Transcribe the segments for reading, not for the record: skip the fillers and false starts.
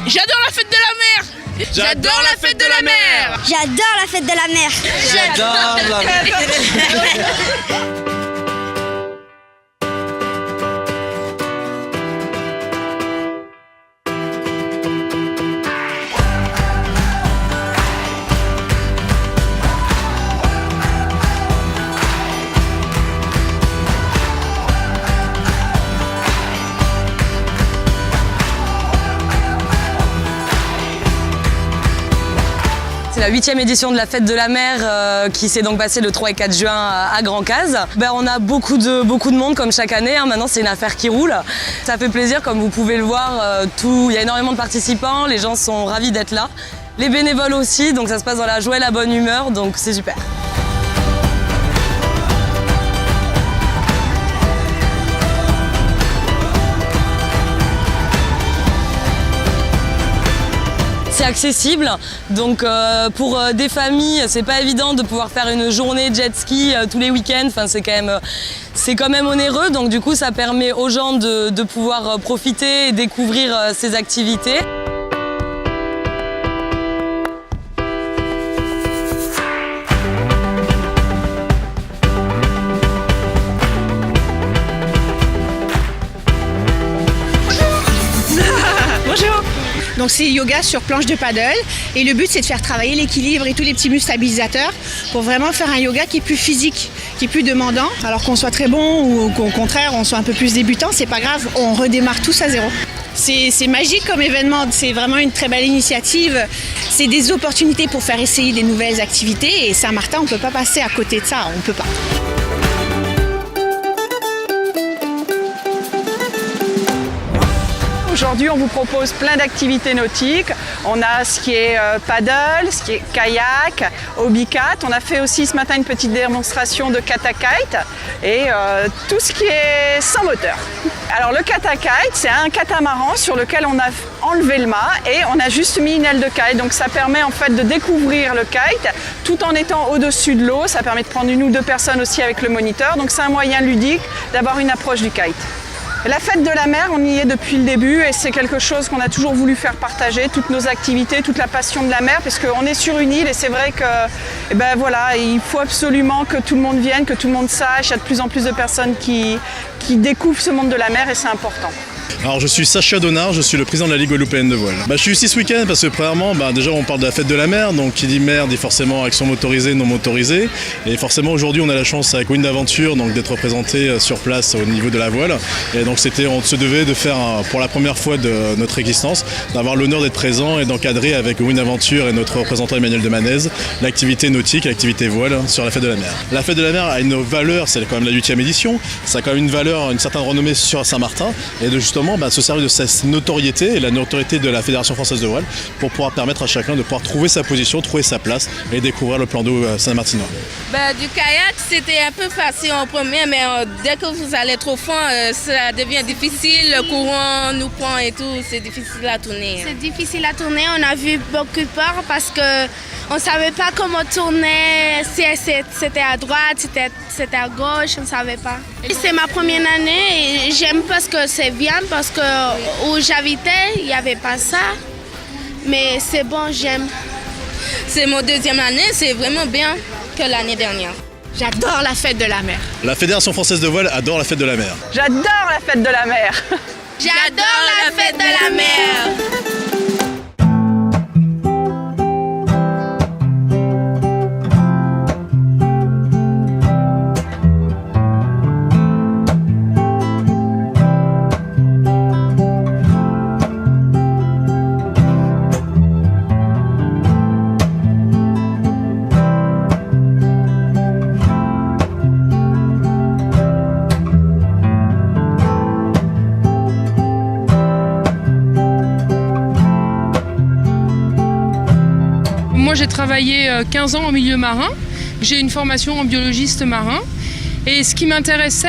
J'adore la fête de la mer. J'adore la fête de la mer. J'adore la fête de la mer. J'adore la C'est la 8e édition de la Fête de la Mer qui s'est donc passée le 3 et 4 juin à Grand-Case. On a beaucoup de monde comme chaque année, hein. Maintenant c'est une affaire qui roule. Ça fait plaisir, comme vous pouvez le voir, il y a énormément de participants, les gens sont ravis d'être là. Les bénévoles aussi, donc ça se passe dans la joie et la bonne humeur, donc c'est super. C'est accessible, donc pour des familles, c'est pas évident de pouvoir faire une journée jet ski tous les week-ends. Enfin, c'est quand même onéreux, donc du coup ça permet aux gens de pouvoir profiter et découvrir ces activités. Bonjour. Donc c'est yoga sur planche de paddle et le but c'est de faire travailler l'équilibre et tous les petits muscles stabilisateurs pour vraiment faire un yoga qui est plus physique, qui est plus demandant. Alors qu'on soit très bon ou qu'au contraire on soit un peu plus débutant, c'est pas grave, on redémarre tous à zéro. C'est magique comme événement, c'est vraiment une très belle initiative. C'est des opportunités pour faire essayer des nouvelles activités et Saint-Martin on ne peut pas passer à côté de ça, on ne peut pas. Aujourd'hui, on vous propose plein d'activités nautiques. On a ce qui est paddle, ce qui est kayak, hobbycat. On a fait aussi ce matin une petite démonstration de katakite et tout ce qui est sans moteur. Alors le katakite, c'est un catamaran sur lequel on a enlevé le mât et on a juste mis une aile de kite. Donc ça permet en fait de découvrir le kite tout en étant au-dessus de l'eau. Ça permet de prendre une ou deux personnes aussi avec le moniteur. Donc c'est un moyen ludique d'avoir une approche du kite. La fête de la mer, on y est depuis le début et c'est quelque chose qu'on a toujours voulu faire partager, toutes nos activités, toute la passion de la mer, parce qu'on est sur une île et c'est vrai que il faut absolument que tout le monde vienne, que tout le monde sache. Il y a de plus en plus de personnes qui découvrent ce monde de la mer et c'est important. Alors je suis Sacha Donard, je suis le président de la Ligue Guadeloupéenne de voile. Je suis ici ce week-end parce que premièrement, déjà on parle de la fête de la mer, donc qui dit mer dit forcément action motorisée, non motorisée. Et forcément aujourd'hui on a la chance avec Wind Aventure d'être représenté sur place au niveau de la voile. Et donc on se devait de faire pour la première fois de notre existence, d'avoir l'honneur d'être présent et d'encadrer avec Wind Aventure et notre représentant Emmanuel Demanez l'activité nautique, l'activité voile sur la fête de la mer. La fête de la mer a une valeur, c'est quand même la 8e édition, ça a quand même une valeur, une certaine renommée sur Saint-Martin et de justement se servir de cette notoriété et la notoriété de la Fédération française de voile pour pouvoir permettre à chacun de pouvoir trouver sa position, trouver sa place et découvrir le plan d'eau saint-martinois. Du kayak, c'était un peu facile en premier, mais dès que vous allez trop fond, ça devient difficile. Le courant nous prend et tout, c'est difficile à tourner. C'est difficile à tourner, on a vu beaucoup de peur parce qu'on ne savait pas comment tourner, si c'était à droite, si c'était à gauche, on ne savait pas. C'est ma première année et j'aime parce que c'est bien, parce que où j'habitais, il n'y avait pas ça. Mais c'est bon, j'aime. C'est mon deuxième année, c'est vraiment bien que l'année dernière. J'adore la fête de la mer. La Fédération française de voile adore la fête de la mer. J'adore la fête de la mer. J'adore la fête de la mer. Moi j'ai travaillé 15 ans en milieu marin, j'ai une formation en biologiste marin et ce qui m'intéressait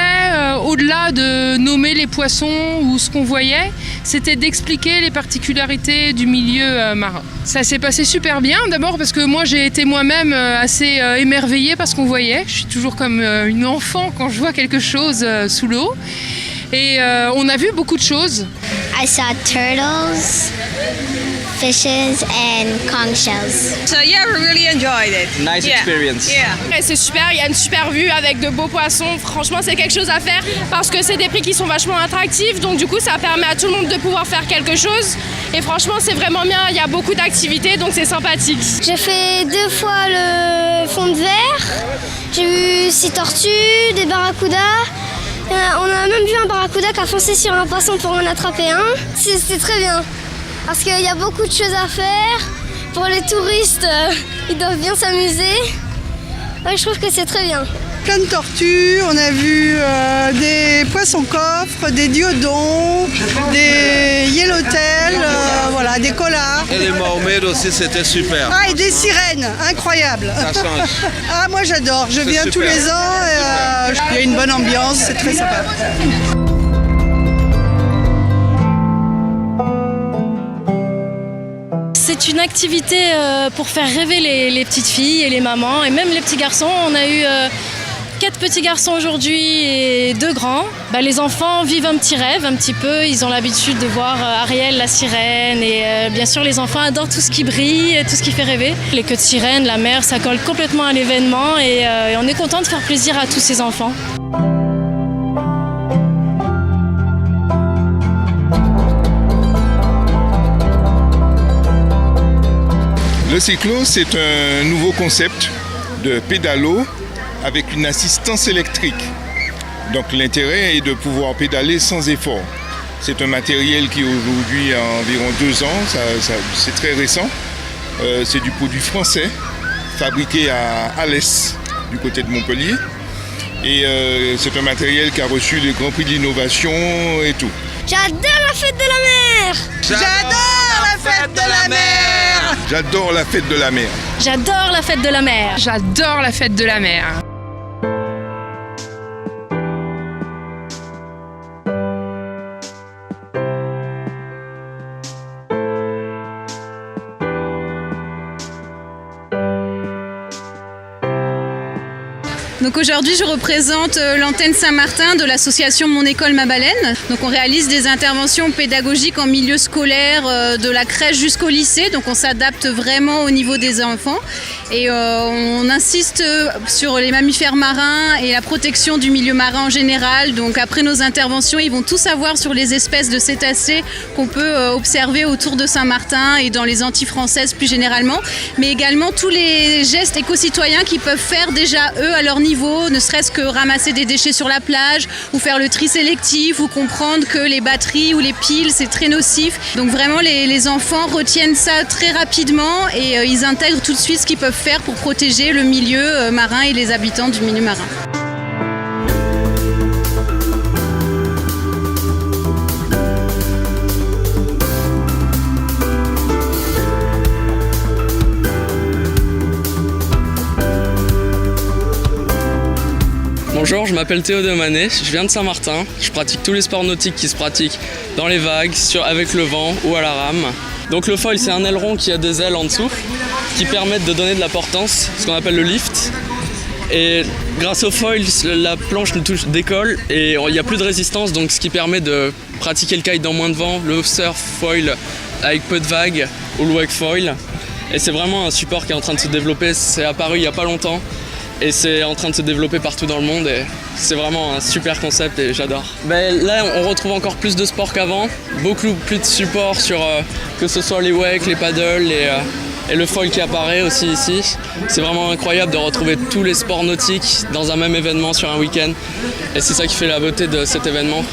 au-delà de nommer les poissons ou ce qu'on voyait, c'était d'expliquer les particularités du milieu marin. Ça s'est passé super bien, d'abord parce que moi j'ai été moi-même assez émerveillée par ce qu'on voyait. Je suis toujours comme une enfant quand je vois quelque chose sous l'eau. Et on a vu beaucoup de choses. I saw turtles. fishes and conch shells. So yeah, we really enjoyed it. Nice experience. Yeah. C'est super, il y a une super vue avec de beaux poissons. Franchement, c'est quelque chose à faire parce que c'est des prix qui sont vachement attractifs. Donc du coup, ça permet à tout le monde de pouvoir faire quelque chose. Et franchement, c'est vraiment bien. Il y a beaucoup d'activités, donc c'est sympathique. J'ai fait 2 fois le fond de verre. J'ai vu 6 tortues, des barracudas. On a même vu un barracuda qui a foncé sur un poisson pour en attraper un. C'est très bien parce qu'il y a beaucoup de choses à faire. Pour les touristes, ils doivent bien s'amuser. Ouais, je trouve que c'est très bien. Plein de tortues, on a vu des poissons-coffres, des diodons, des yellowtails, voilà, des collards. Et les mermaids aussi, c'était super. Ah, et des sirènes, incroyable. Ça change. Ah, moi j'adore, je viens super. tous les ans et il y a une bonne ambiance, c'est très sympa. C'est une activité pour faire rêver les petites filles et les mamans et même les petits garçons. On a eu 4 petits garçons aujourd'hui et 2 grands. Les enfants vivent un petit rêve un petit peu. Ils ont l'habitude de voir Ariel, la sirène et bien sûr les enfants adorent tout ce qui brille, tout ce qui fait rêver. Les queues de sirène, la mer, ça colle complètement à l'événement et on est content de faire plaisir à tous ces enfants. Le cyclo, c'est un nouveau concept de pédalo avec une assistance électrique. Donc l'intérêt est de pouvoir pédaler sans effort. C'est un matériel qui aujourd'hui a environ 2 ans, c'est très récent. C'est du produit français, fabriqué à Alès, du côté de Montpellier. Et c'est un matériel qui a reçu le Grand Prix de l'innovation et tout. J'adore la fête de la mer. J'adore la fête de la mer. J'adore la fête de la mer. J'adore la fête de la mer. J'adore la fête de la mer. Donc aujourd'hui, je représente l'antenne Saint-Martin de l'association Mon École Ma Baleine. Donc on réalise des interventions pédagogiques en milieu scolaire de la crèche jusqu'au lycée. Donc on s'adapte vraiment au niveau des enfants et on insiste sur les mammifères marins et la protection du milieu marin en général. Donc après nos interventions, ils vont tout savoir sur les espèces de cétacés qu'on peut observer autour de Saint-Martin et dans les Antilles françaises plus généralement, mais également tous les gestes éco-citoyens qu'ils peuvent faire déjà eux à leur niveau, ne serait-ce que ramasser des déchets sur la plage ou faire le tri sélectif ou comprendre que les batteries ou les piles c'est très nocif. Donc vraiment les enfants retiennent ça très rapidement et ils intègrent tout de suite ce qu'ils peuvent faire pour protéger le milieu marin et les habitants du milieu marin. Bonjour, je m'appelle Théo Demanet, je viens de Saint-Martin. Je pratique tous les sports nautiques qui se pratiquent dans les vagues, avec le vent ou à la rame. Donc le foil, c'est un aileron qui a des ailes en dessous qui permettent de donner de la portance, ce qu'on appelle le lift. Et grâce au foil, la planche décolle et il n'y a plus de résistance, donc ce qui permet de pratiquer le kite dans moins de vent, le surf foil avec peu de vagues ou le wake foil. Et c'est vraiment un support qui est en train de se développer, c'est apparu il n'y a pas longtemps. Et c'est en train de se développer partout dans le monde et c'est vraiment un super concept et j'adore. Là, on retrouve encore plus de sport qu'avant, beaucoup plus de support sur que ce soit les wakes, les paddles et le foil qui apparaît aussi ici. C'est vraiment incroyable de retrouver tous les sports nautiques dans un même événement sur un week-end et c'est ça qui fait la beauté de cet événement.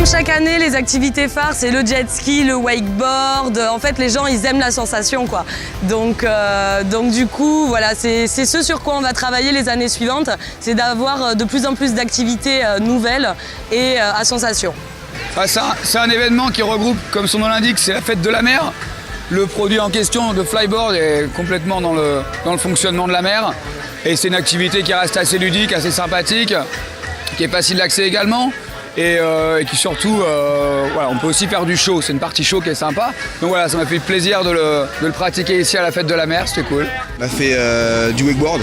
Chaque année, les activités phares, c'est le jet ski, le wakeboard. En fait, les gens, ils aiment la sensation, quoi. Donc du coup, voilà, c'est ce sur quoi on va travailler les années suivantes. C'est d'avoir de plus en plus d'activités nouvelles et à sensation. C'est un événement qui regroupe, comme son nom l'indique, c'est la fête de la mer. Le produit en question de flyboard est complètement dans le fonctionnement de la mer. Et c'est une activité qui reste assez ludique, assez sympathique, qui est facile d'accès également. Et qui surtout, voilà, on peut aussi faire du show, c'est une partie show qui est sympa. Donc voilà, ça m'a fait plaisir de le pratiquer ici à la fête de la mer, c'était cool. On a fait du wakeboard,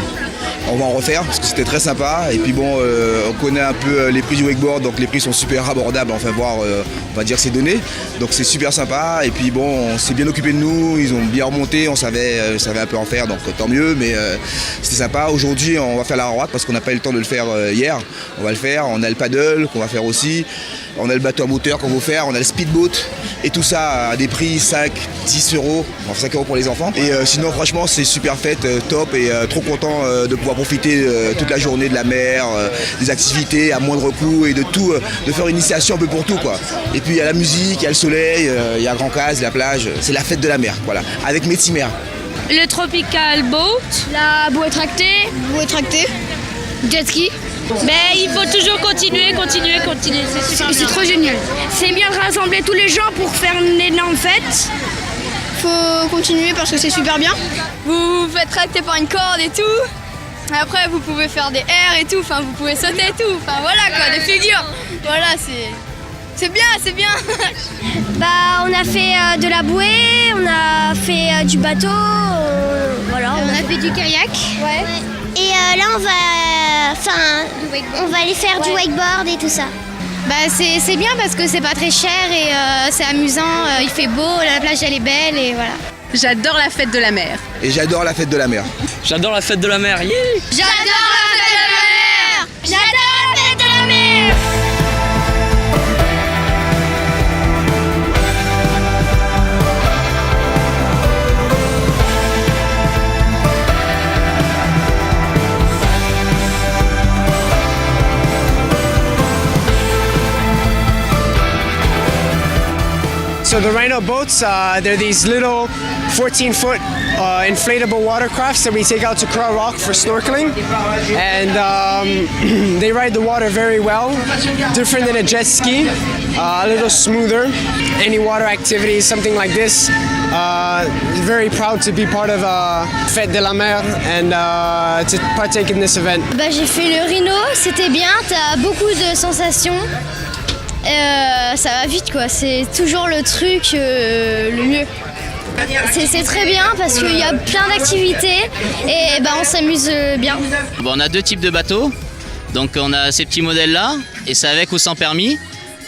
on va en refaire parce que c'était très sympa. Et puis bon, on connaît un peu les prix du wakeboard, donc les prix sont super abordables, enfin voir, on va dire c'est donné. Donc c'est super sympa. Et puis bon, on s'est bien occupé de nous, ils ont bien remonté, on savait un peu en faire, donc tant mieux. Mais c'était sympa. Aujourd'hui, on va faire la route parce qu'on n'a pas eu le temps de le faire hier. On va le faire, on a le paddle qu'on va faire aussi. On a le bateau à moteur qu'on veut faire, on a le speedboat et tout ça à des prix 5, 10 euros, enfin 5 euros pour les enfants. Et sinon franchement c'est super fête, top et trop content de pouvoir profiter toute la journée de la mer, des activités à moindre coût et de tout, de faire une initiation un peu pour tout quoi. Et puis il y a la musique, il y a le soleil, il y a Grand Case, la plage, c'est la fête de la mer, voilà, avec Métimer. Le tropical boat, la bouée tractée, jet ski. Mais il faut toujours continuer, c'est super bien. C'est trop génial. C'est bien de rassembler tous les gens pour faire une énorme fête. Faut continuer parce que c'est super bien. Vous vous faites tracter par une corde et tout. Après vous pouvez faire des airs et tout, enfin vous pouvez sauter et tout. Enfin voilà quoi, des figures. Voilà, c'est bien. Bah on a fait de la bouée, on a fait du bateau, voilà. On a fait du kayak. Ouais. Et là on va aller faire du wakeboard et tout ça. Bah c'est bien parce que c'est pas très cher et c'est amusant, il fait beau, la plage elle est belle et voilà. J'adore la fête de la mer. Et j'adore la fête de la mer. J'adore la fête de la mer. Yeah. J'adore la fête de la mer. J'adore la fête de la mer. So the Rhino boats, they're these little 14-foot inflatable watercrafts that we take out to Crow Rock for snorkeling. And they ride the water very well, different than a jet ski, a little smoother. Any water activity, something like this. Very proud to be part of Fête de la Mer and to partake in this event. Bah, j'ai fait le Rhino, c'était bien, t'as beaucoup de sensations. Ça va vite quoi, c'est toujours le truc le mieux. C'est très bien parce qu'il y a plein d'activités et on s'amuse bien. Bon, on a deux types de bateaux, donc on a ces petits modèles là et c'est avec ou sans permis.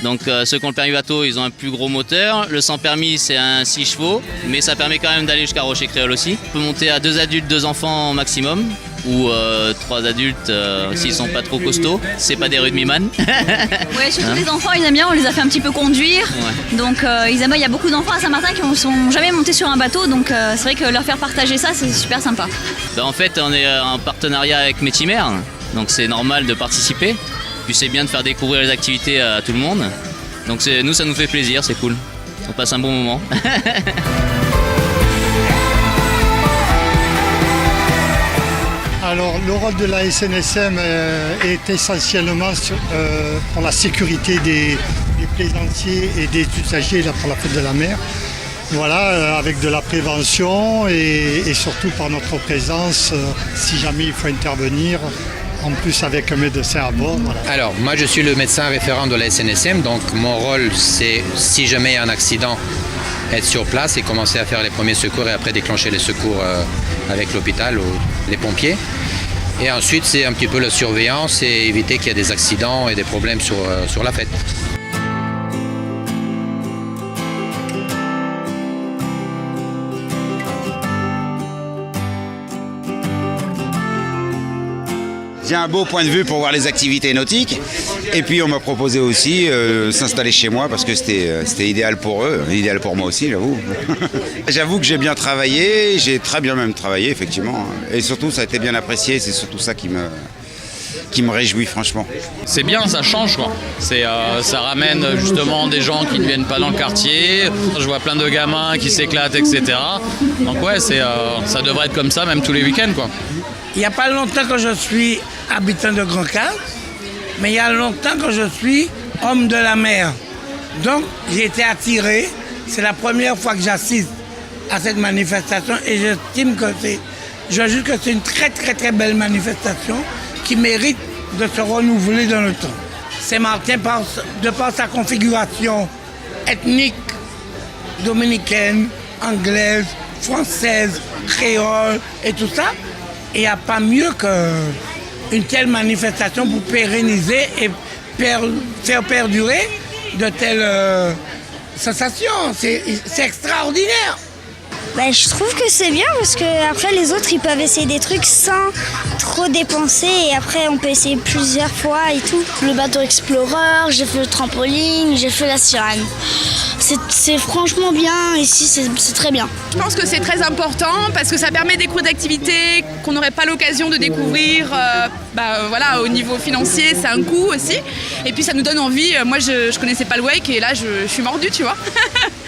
Donc ceux qui ont le permis bateau, ils ont un plus gros moteur. Le sans permis, c'est un 6 chevaux, mais ça permet quand même d'aller jusqu'à Rocher Créole aussi. On peut monter à 2 adultes, 2 enfants maximum, ou 3 adultes s'ils sont pas trop costauds. C'est pas des rugbyman. Ouais, surtout les enfants, ils aiment bien. On les a fait un petit peu conduire. Ouais. Donc ils aiment bien. Il y a beaucoup d'enfants à Saint-Martin qui ne sont jamais montés sur un bateau, donc c'est vrai que leur faire partager ça, c'est super sympa. En fait, on est en partenariat avec Métimer, donc c'est normal de participer. Puis c'est bien de faire découvrir les activités à tout le monde. Donc nous, ça nous fait plaisir, c'est cool. On passe un bon moment. Alors le rôle de la SNSM est essentiellement pour la sécurité des plaisanciers et des usagers pour la fête de la mer. Voilà, avec de la prévention et surtout par notre présence, si jamais il faut intervenir. En plus avec un médecin à bord. Voilà. Alors, moi je suis le médecin référent de la SNSM, donc mon rôle c'est, si jamais il y a un accident, être sur place et commencer à faire les premiers secours et après déclencher les secours avec l'hôpital ou les pompiers. Et ensuite c'est un petit peu la surveillance et éviter qu'il y ait des accidents et des problèmes sur la fête. J'ai un beau point de vue pour voir les activités nautiques. Et puis on m'a proposé aussi s'installer chez moi parce que c'était idéal pour eux, idéal pour moi aussi, j'avoue. J'avoue que j'ai bien travaillé, j'ai très bien même travaillé effectivement. Et surtout ça a été bien apprécié, c'est surtout ça qui me réjouit franchement. C'est bien, ça change quoi. Ça ramène justement des gens qui ne viennent pas dans le quartier. Je vois plein de gamins qui s'éclatent, etc. Donc ouais, ça devrait être comme ça même tous les week-ends quoi. Il n'y a pas longtemps que je suis habitant de Grand Case, mais il y a longtemps que je suis homme de la mer. Donc j'ai été attiré, c'est la première fois que j'assiste à cette manifestation et j'estime que c'est une très très très belle manifestation qui mérite de se renouveler dans le temps. Saint-Martin, de par sa configuration ethnique, dominicaine, anglaise, française, créole et tout ça, il n'y a pas mieux qu'une telle manifestation pour pérenniser et faire perdurer de telles sensations. C'est extraordinaire. Ben, je trouve que c'est bien parce que après les autres ils peuvent essayer des trucs sans trop dépenser et après on peut essayer plusieurs fois et tout. Le bateau explorer, j'ai fait le trampoline, j'ai fait la sirène. C'est franchement bien ici, c'est très bien. Je pense que c'est très important parce que ça permet de découvrir d'activités qu'on n'aurait pas l'occasion de découvrir. Voilà, au niveau financier, c'est un coût aussi. Et puis ça nous donne envie. Moi, je connaissais pas le wake et là, je suis mordue, tu vois.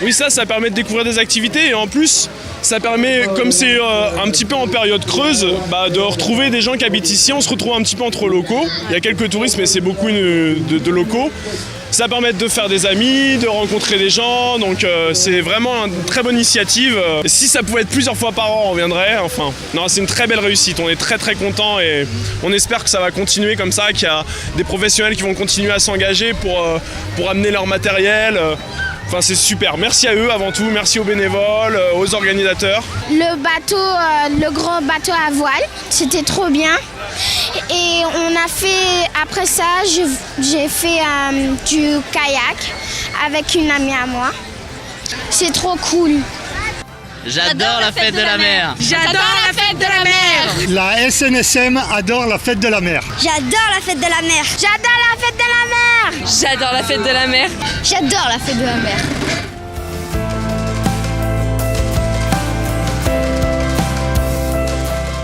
Oui, ça permet de découvrir des activités et en plus, ça permet, comme c'est un petit peu en période creuse, de retrouver des gens qui habitent ici. On se retrouve un petit peu entre locaux. Il y a quelques touristes, mais c'est beaucoup de locaux. Ça permet de faire des amis, de rencontrer des gens, donc c'est vraiment une très bonne initiative. Si ça pouvait être plusieurs fois par an, on viendrait. Enfin, non, c'est une très belle réussite. On est très très contents et on espère que ça va continuer comme ça, qu'il y a des professionnels qui vont continuer à s'engager pour amener leur matériel. Enfin, c'est super. Merci à eux avant tout, merci aux bénévoles, aux organisateurs. Le bateau, le grand bateau à voile, c'était trop bien. Et on a fait, après ça, j'ai fait du kayak avec une amie à moi. C'est trop cool. J'adore la fête de la mer. J'adore la fête de la mer. La SNSM adore la fête de la mer. J'adore la fête de la mer. J'adore la fête de la mer. J'adore la fête de la mer. J'adore la fête de la mer.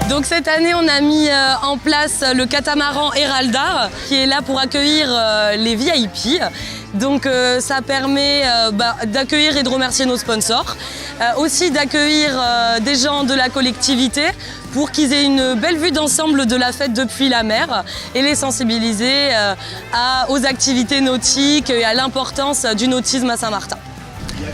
Donc cette année, on a mis en place le catamaran Héraldar qui est là pour accueillir les VIP. Donc ça permet d'accueillir et de remercier nos sponsors, aussi d'accueillir des gens de la collectivité pour qu'ils aient une belle vue d'ensemble de la fête depuis la mer et les sensibiliser aux activités nautiques et à l'importance du nautisme à Saint-Martin.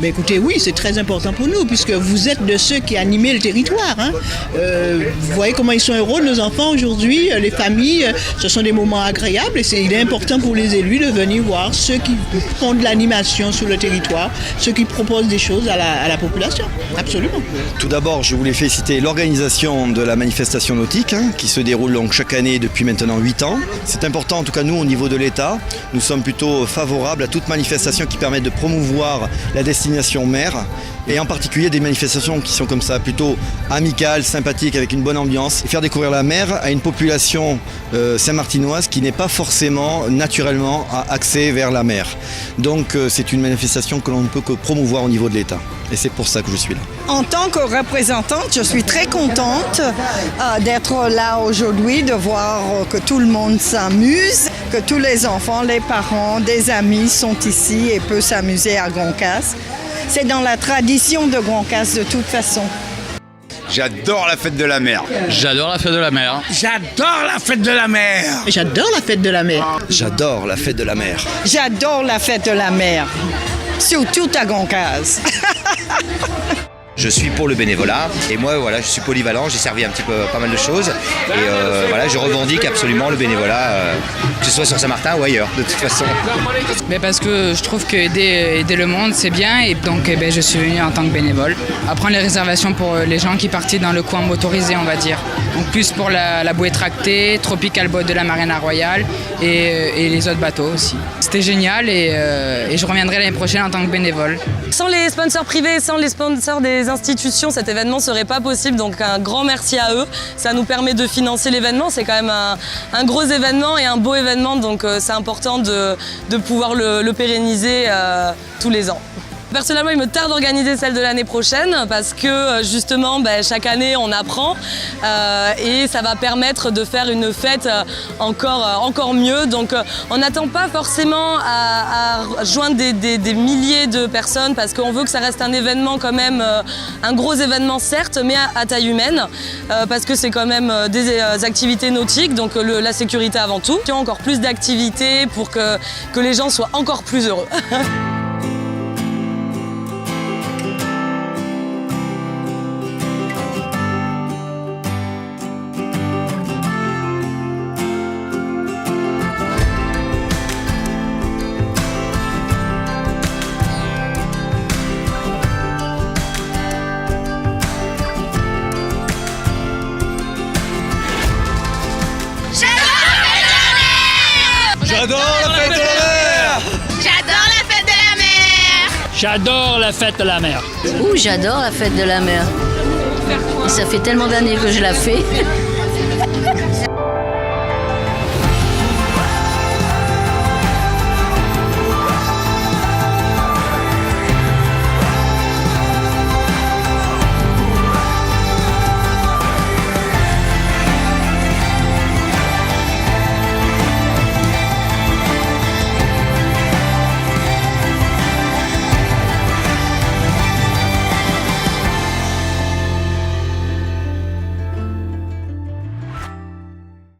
Mais écoutez, oui, c'est très important pour nous, puisque vous êtes de ceux qui animent le territoire. Hein. Vous voyez comment ils sont heureux, nos enfants aujourd'hui, les familles, ce sont des moments agréables et il est important pour les élus de venir voir ceux qui font de l'animation sur le territoire, ceux qui proposent des choses à la population. Absolument. Tout d'abord, je voulais féliciter l'organisation de la manifestation nautique, qui se déroule donc chaque année depuis maintenant 8 ans. C'est important, en tout cas nous, au niveau de l'État, nous sommes plutôt favorables à toute manifestation qui permet de promouvoir la destination mer et en particulier des manifestations qui sont comme ça plutôt amicales, sympathiques, avec une bonne ambiance et faire découvrir la mer à une population saint-martinoise qui n'est pas forcément naturellement axée vers la mer. Donc c'est une manifestation que l'on ne peut que promouvoir au niveau de l'État et c'est pour ça que je suis là. En tant que représentante, je suis très contente d'être là aujourd'hui, de voir que tout le monde s'amuse, que tous les enfants, les parents, des amis sont ici et peuvent s'amuser à Grand-Casse. C'est dans la tradition de Grand-Casse de toute façon. J'adore la fête de la mer. J'adore la fête de la mer. J'adore la fête de la mer. J'adore la fête de la mer. J'adore la fête de la mer. J'adore la fête de la mer, surtout à Grand-Casse. Je suis pour le bénévolat et moi voilà, je suis polyvalent, j'ai servi un petit peu pas mal de choses et voilà, je revendique absolument le bénévolat, que ce soit sur Saint-Martin ou ailleurs de toute façon. Mais parce que je trouve qu'aider le monde c'est bien et donc je suis venu en tant que bénévole. À prendre les réservations pour les gens qui partaient dans le coin motorisé on va dire. Donc plus pour la bouée tractée, Tropical Boat de la Marina Royale et les autres bateaux aussi. C'était génial et je reviendrai l'année prochaine en tant que bénévole. Sans les sponsors privés, sans les sponsors des institutions, cet événement ne serait pas possible. Donc un grand merci à eux. Ça nous permet de financer l'événement. C'est quand même un gros événement et un beau événement. Donc c'est important de pouvoir le pérenniser tous les ans. Personnellement, il me tarde d'organiser celle de l'année prochaine parce que justement, chaque année, on apprend et ça va permettre de faire une fête encore mieux. Donc, on n'attend pas forcément à joindre des milliers de personnes parce qu'on veut que ça reste un événement quand même, un gros événement certes, mais à taille humaine parce que c'est quand même des activités nautiques, donc la sécurité avant tout. Il y a encore plus d'activités pour que les gens soient encore plus heureux. J'adore la fête de la mer. J'adore la fête de la mer. J'adore la fête de la mer. Ouh, j'adore la fête de la mer. Et ça fait tellement d'années que je la fais.